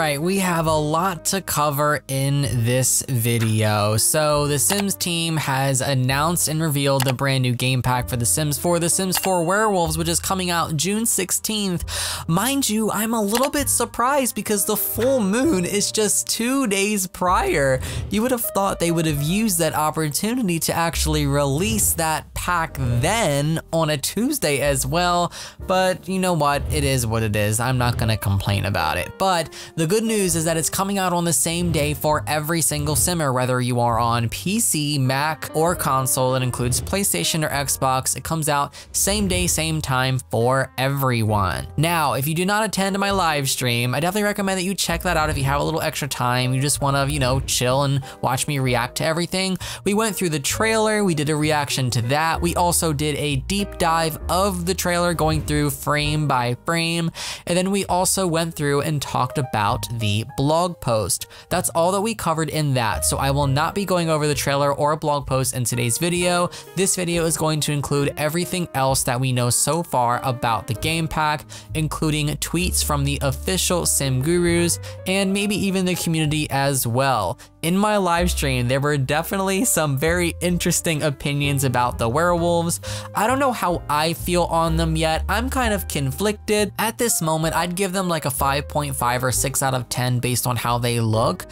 right, we have a lot to cover in this video. So the Sims team has announced and revealed the brand new game pack for The Sims 4, The Sims 4 Werewolves, which is coming out June 16th. Mind you, I'm a little bit surprised because the full moon is just 2 days prior. You would have thought they would have used that opportunity to actually release that pack then on a Tuesday as well, but you know what, it is what it is. I'm not gonna complain about it. But the good news is that it's coming out on the same day for every single simmer, whether you are on PC, Mac, or console. It includes PlayStation or Xbox. It comes out same day, same time for everyone. Now, if you do not attend my live stream, I definitely recommend that you check that out if you have a little extra time. You just wanna, you know, chill and watch me react to everything. We went through the trailer, we did a reaction to that. We also did a deep dive of the trailer, going through frame by frame. And then we also went through and talked about the blog post. That's all that we covered in that. So I will not be going over the trailer or a blog post in today's video. This video is going to include everything else that we know so far about the game pack, including tweets from the official Sim Gurus and maybe even the community as well. In my live stream, there were definitely some very interesting opinions about the werewolves. I don't know how I feel on them yet. I'm kind of conflicted. At this moment, I'd give them like a 5.5 or 6 out of 10 based on how they look.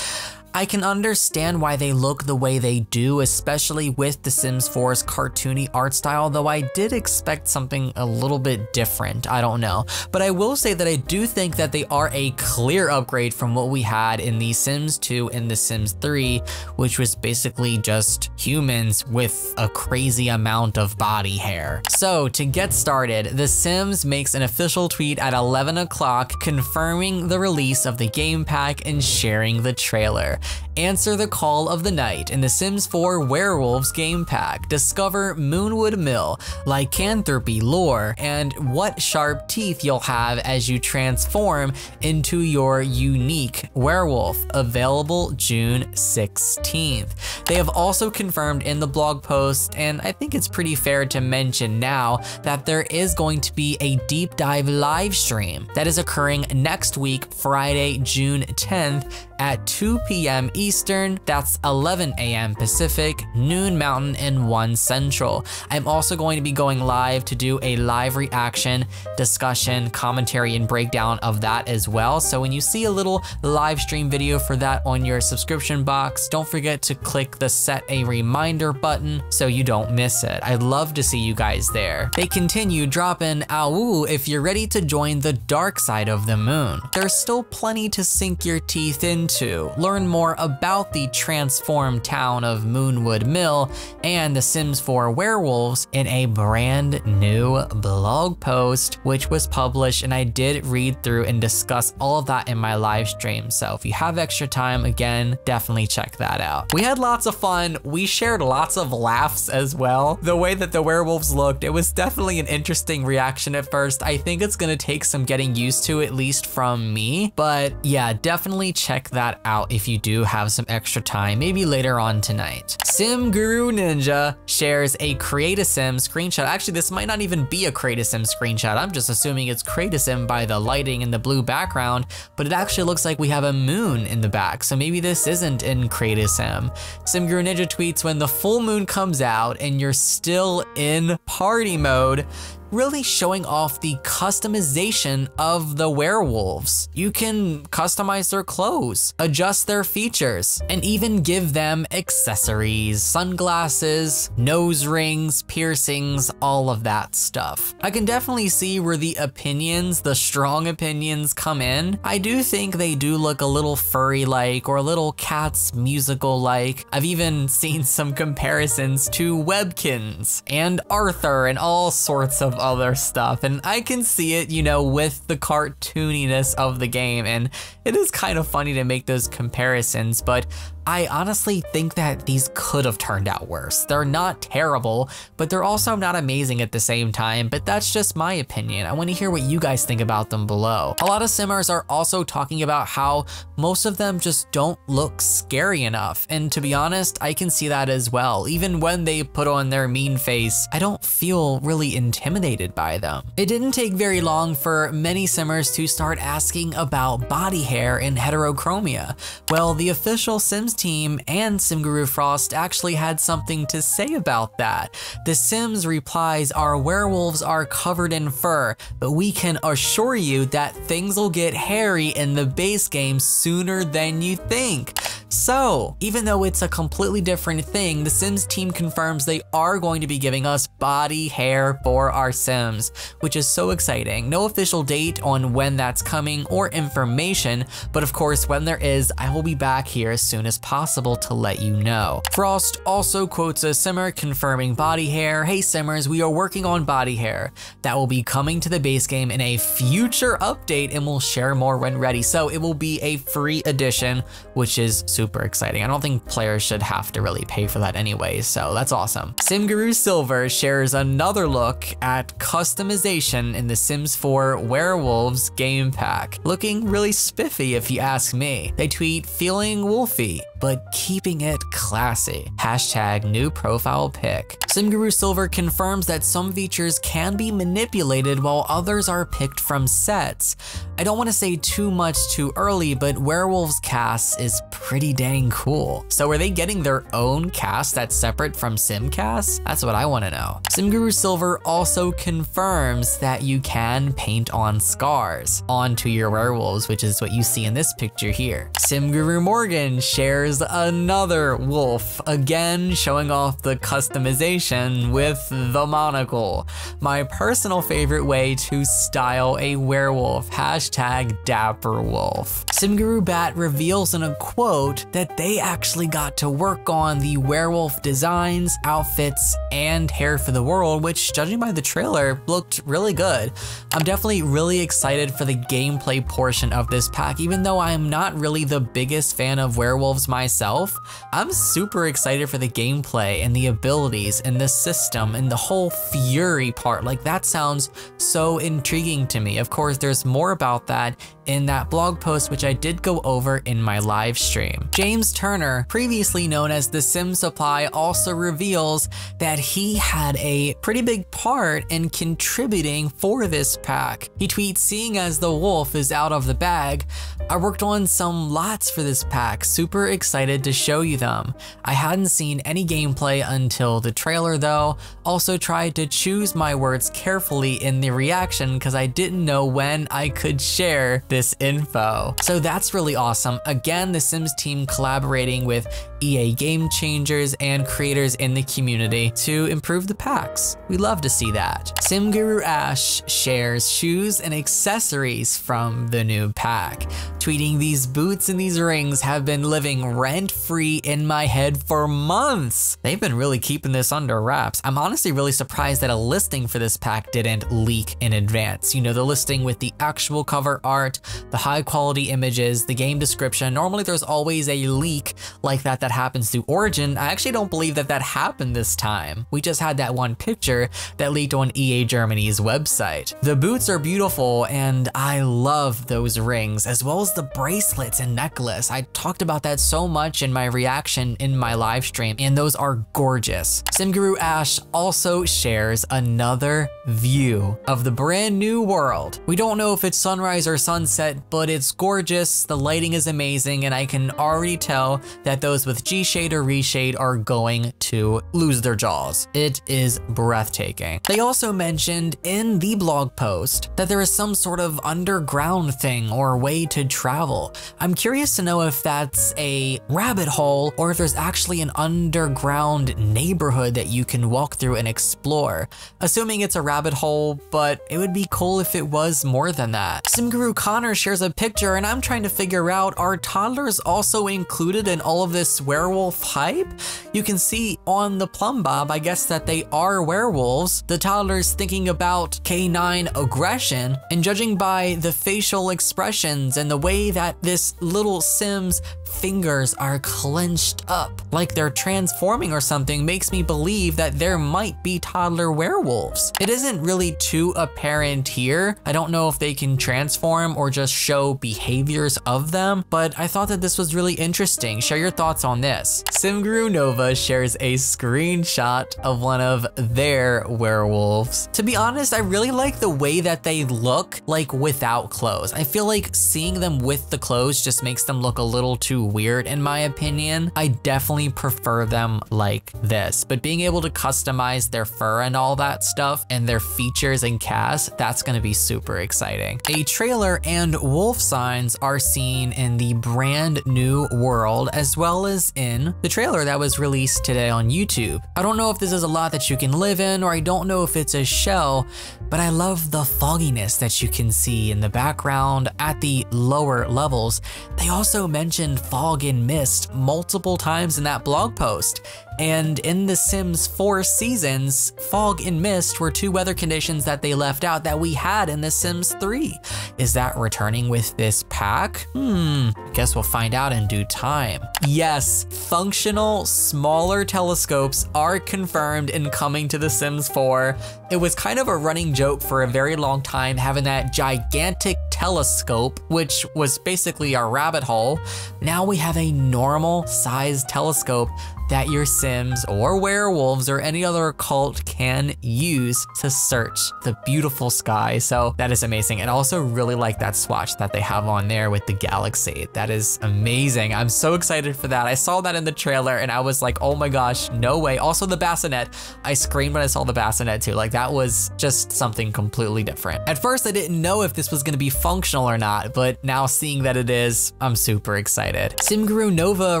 I can understand why they look the way they do, especially with The Sims 4's cartoony art style, though I did expect something a little bit different, I don't know. But I will say that I do think that they are a clear upgrade from what we had in The Sims 2 and The Sims 3, which was basically just humans with a crazy amount of body hair. So to get started, The Sims makes an official tweet at 11 o'clock confirming the release of the game pack and sharing the trailer. Answer the call of the night in The Sims 4 Werewolves game pack. Discover Moonwood Mill, lycanthropy lore, and what sharp teeth you'll have as you transform into your unique werewolf. Available June 16th. They have also confirmed in the blog post, and I think it's pretty fair to mention now, that there is going to be a deep dive live stream that is occurring next week, Friday, June 10th at 2 p.m. Eastern, that's 11 a.m. Pacific, noon Mountain, and 1 Central. I'm also going to be going live to do a live reaction, discussion, commentary, and breakdown of that as well. So when you see a little live stream video for that on your subscription box, don't forget to click the set a reminder button so you don't miss it. I'd love to see you guys there. They continue dropping "Ow" if you're ready to join the dark side of the moon. There's still plenty to sink your teeth into. Learn more about the transformed town of Moonwood Mill and The Sims 4 Werewolves in a brand new blog post, which was published, and I did read through and discuss all of that in my live stream. So if you have extra time, again, definitely check that out. We had lots of fun. We shared lots of laughs as well. The way that the werewolves looked, it was definitely an interesting reaction at first. I think it's gonna take some getting used to, at least from me. But yeah, definitely check that out if you do have some extra time, maybe later on tonight. Sim Guru Ninja shares a Create a Sim screenshot. Actually, this might not even be a Create a Sim screenshot. I'm just assuming it's Create a Sim by the lighting and the blue background, but it actually looks like we have a moon in the back. So maybe this isn't in Create a Sim. Sim Guru Ninja tweets, when the full moon comes out and you're still in party mode, really showing off the customization of the werewolves. You can customize their clothes, adjust their features, and even give them accessories, sunglasses, nose rings, piercings, all of that stuff. I can definitely see where the opinions, the strong opinions, come in. I do think they do look a little furry-like or a little Cats musical-like. I've even seen some comparisons to Webkins and Arthur and all sorts of other stuff, and I can see it, you know, with the cartooniness of the game, and it is kind of funny to make those comparisons, but I honestly think that these could have turned out worse. They're not terrible, but they're also not amazing at the same time, but that's just my opinion. I want to hear what you guys think about them below. A lot of simmers are also talking about how most of them just don't look scary enough, and to be honest, I can see that as well. Even when they put on their mean face, I don't feel really intimidated by them. It didn't take very long for many simmers to start asking about body hair hair and heterochromia. Well, the official Sims team and SimGuru Frost actually had something to say about that. The Sims replies, "Our werewolves are covered in fur, but we can assure you that things will get hairy in the base game sooner than you think." So, even though it's a completely different thing, the Sims team confirms they are going to be giving us body hair for our Sims, which is so exciting. No official date on when that's coming or information, but of course, when there is, I will be back here as soon as possible to let you know. Frost also quotes a Simmer confirming body hair. "Hey Simmers, we are working on body hair. That will be coming to the base game in a future update and we'll share more when ready." So it will be a free edition, which is super exciting. I don't think players should have to really pay for that anyway, so that's awesome. SimGuru Silver shares another look at customization in the Sims 4 Werewolves game pack. Looking really spiffy if you ask me. They tweet, "Feeling wolfy, but keeping it classy. Hashtag new profile pic." SimGuru Silver confirms that some features can be manipulated while others are picked from sets. I don't want to say too much too early, but Werewolves cast is pretty dang cool. So are they getting their own cast that's separate from Simcast? That's what I want to know. SimGuru Silver also confirms that you can paint on scars onto your werewolves, which is what you see in this picture here. SimGuru Morgan shares another wolf, again showing off the customization with the monocle. My personal favorite way to style a werewolf, hashtag dapper wolf. SimGuru Bat reveals in a quote that they actually got to work on the werewolf designs, outfits, and hair for the world, which judging by the trailer looked really good. I'm definitely really excited for the gameplay portion of this pack. Even though I'm not really the biggest fan of werewolves myself, I'm super excited for the gameplay and the abilities and the system and the whole fury part. Like, that sounds so intriguing to me. Of course, there's more about that in that blog post, which I did go over in my live stream. James Turner, previously known as the Sim Supply, also reveals that he had a pretty big part in contributing for this pack. He tweets, "Seeing as the wolf is out of the bag, I worked on some lots for this pack. Super excited to show you them. I hadn't seen any gameplay until the trailer though. Also tried to choose my words carefully in the reaction because I didn't know when I could share this info." So that's really awesome. Again, the Sims team collaborating with EA Game Changers and creators in the community to improve the packs. We love to see that. SimGuru Ash shares shoes and accessories from the new pack, tweeting, "These boots and these rings have been living rent-free in my head for months." They've been really keeping this under wraps. I'm honestly really surprised that a listing for this pack didn't leak in advance. You know, the listing with the actual cover art, the high quality images, the game description. Normally there's always a leak like that happens through Origin. I actually don't believe that happened this time. We just had that one picture that leaked on EA Germany's website. The boots are beautiful and I love those rings, as well as the bracelets and necklace. I talked about that so much in my reaction in my live stream, and those are gorgeous. SimGuru Ash also shares another view of the brand new world. We don't know if it's sunrise or sunset, but it's gorgeous. The lighting is amazing, and I can already tell that those with G-Shade or Reshade are going to lose their jaws. It is breathtaking. They also mentioned in the blog post that there is some sort of underground thing or way to travel. I'm curious to know if that's a rabbit hole or if there's actually an underground neighborhood that you can walk through and explore. Assuming it's a rabbit hole, but it would be cool if it was more than that. SimGuru Connor shares a picture, and I'm trying to figure out, are toddlers also included in all of this werewolf hype? You can see on the plumb bob, I guess, that they are werewolves. The toddlers thinking about canine aggression, and judging by the facial expressions and the way that this little Sims fingers are clenched up like they're transforming or something makes me believe that there might be toddler werewolves. It isn't really too apparent here. I don't know if they can transform or just show behaviors of them, but I thought that this was really interesting. Share your thoughts on this. SimGuru Nova shares a screenshot of one of their werewolves. To be honest, I really like the way that they look like without clothes. I feel like seeing them with the clothes just makes them look a little too weird in my opinion. I definitely prefer them like this, but being able to customize their fur and all that stuff and their features and cast, that's gonna be super exciting. A trailer and wolf signs are seen in the brand new world as well as in the trailer that was released today on YouTube. I don't know if this is a lot that you can live in, or I don't know if it's a shell, but I love the fogginess that you can see in the background at the lower levels. They also mentioned fog and mist multiple times in that blog post. And in The Sims 4 seasons, fog and mist were two weather conditions that they left out that we had in The Sims 3. Is that returning with this pack? I guess we'll find out in due time. Yes, functional, smaller telescopes are confirmed in coming to The Sims 4. It was kind of a running joke for a very long time having that gigantic telescope, which was basically our rabbit hole. Now we have a normal sized telescope that your Sims or werewolves or any other occult can use to search the beautiful sky. So that is amazing. And I also really like that swatch that they have on there with the galaxy. That is amazing. I'm so excited for that. I saw that in the trailer and I was like, oh my gosh, no way. Also the bassinet. I screamed when I saw the bassinet too. Like that was just something completely different. At first I didn't know if this was gonna be functional or not, but now seeing that it is, I'm super excited. SimGuru Nova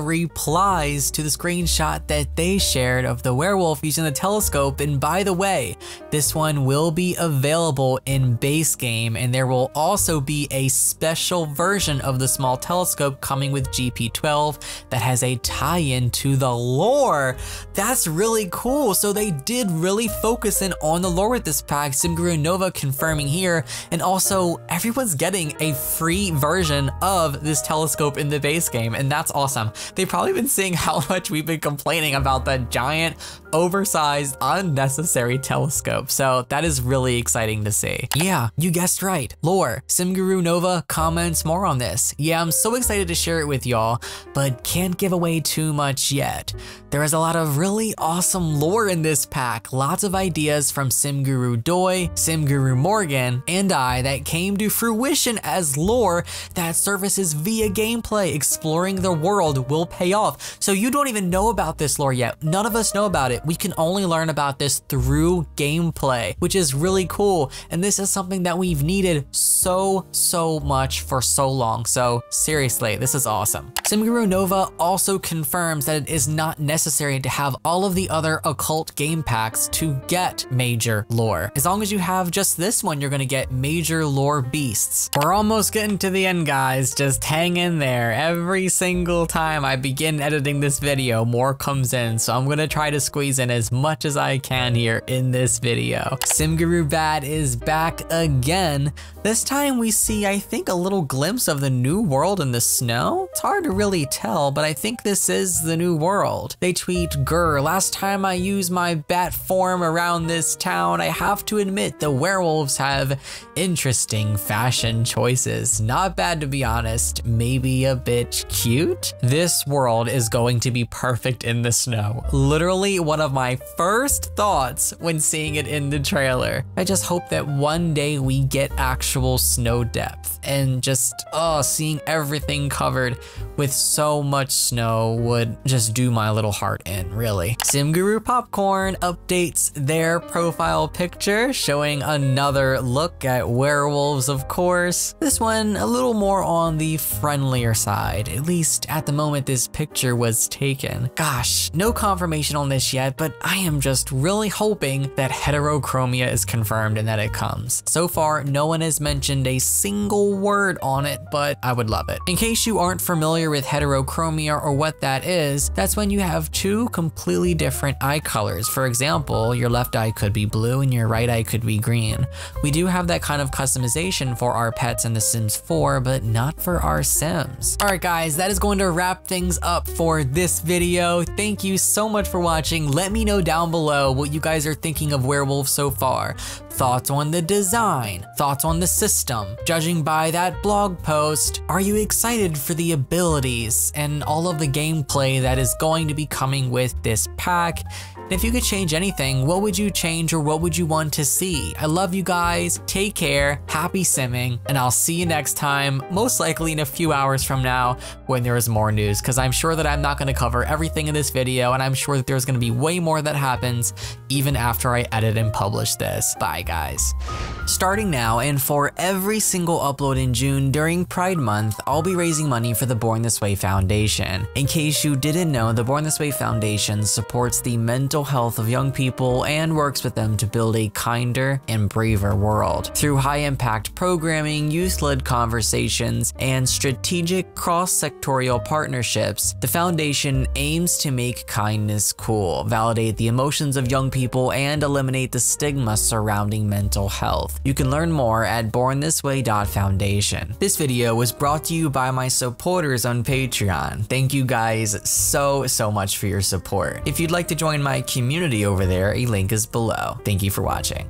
replies to the screenshot that they shared of the werewolf using the telescope, and by the way, this one will be available in base game, and there will also be a special version of the small telescope coming with GP12 that has a tie-in to the lore. That's really cool. So they did really focus in on the lore with this pack. SimGuru Nova confirming here, and also everyone's getting a free version of this telescope in the base game, and that's awesome. They've probably been seeing how much we've been complaining about the giant, oversized, unnecessary telescope. So that is really exciting to see. Yeah, you guessed right. Lore. SimGuru Nova comments more on this. Yeah, I'm so excited to share it with y'all, but can't give away too much yet. There is a lot of really awesome lore in this pack. Lots of ideas from SimGuru Doi, SimGuru Morgan, and I that came to fruition as lore that surfaces via gameplay. Exploring the world will pay off. So you don't even know about this lore yet. None of us know about it. We can only learn about this through gameplay, which is really cool. And this is something that we've needed so much for so long. So seriously, this is awesome. SimGuru Nova also confirms that it is not necessary to have all of the other occult game packs to get major lore. As long as you have just this one, you're gonna get major lore beasts. We're almost getting to the end, guys. Just hang in there. Every single time I begin editing this video, more comes in. So I'm gonna try to squeeze in as much as I can here in this video. SimGuru Bad is back again. This time we see, I think, a little glimpse of the new world in the snow. It's hard to really tell, but I think this is the new world. They tweet, "Grr, last time I used my bat form around this town, I have to admit the werewolves have interesting fashion choices. Not bad to be honest, maybe a bit cute." This world is going to be perfect in the snow. Literally one of my first thoughts when seeing it in the trailer. I just hope that one day we get actual snow depth, and just, seeing everything covered with so much snow would just do my little heart in, really. SimGuru Popcorn updates their profile picture, showing another look at werewolves, of course. This one a little more on the friendlier side, at least at the moment this picture was taken. Gosh, no confirmation on this yet, but I am just really hoping that heterochromia is confirmed and that it comes. So far, no one has mentioned a single word on it, but I would love it. In case you aren't familiar with heterochromia or what that is, that's when you have two completely different eye colors. For example, your left eye could be blue and your right eye could be green. We do have that kind of customization for our pets in The Sims 4, but not for our Sims. All right, guys, that is going to wrap things up for this video. Thank you so much for watching. Let me know down below what you guys are thinking of Werewolf so far. Thoughts on the design, thoughts on the system. Judging by that blog post, are you excited for the abilities and all of the gameplay that is going to be coming with this pack? And if you could change anything, what would you change or what would you want to see? I love you guys, take care, happy simming, and I'll see you next time, most likely in a few hours from now when there is more news, because I'm sure that I'm not gonna cover everything in this video, and I'm sure that there's gonna be way more that happens even after I edit and publish this. Bye, guys. Starting now, and for every single upload in June during Pride Month, I'll be raising money for the Born This Way Foundation. In case you didn't know, the Born This Way Foundation supports the mental health of young people and works with them to build a kinder and braver world. Through high-impact programming, youth-led conversations, and strategic cross-sectorial partnerships, the foundation aims to make kindness cool, validate the emotions of young people, and eliminate the stigma surrounding mental health. You can learn more at bornthisway.foundation. This video was brought to you by my supporters on Patreon. Thank you guys so much for your support. If you'd like to join my community over there, a link is below. Thank you for watching.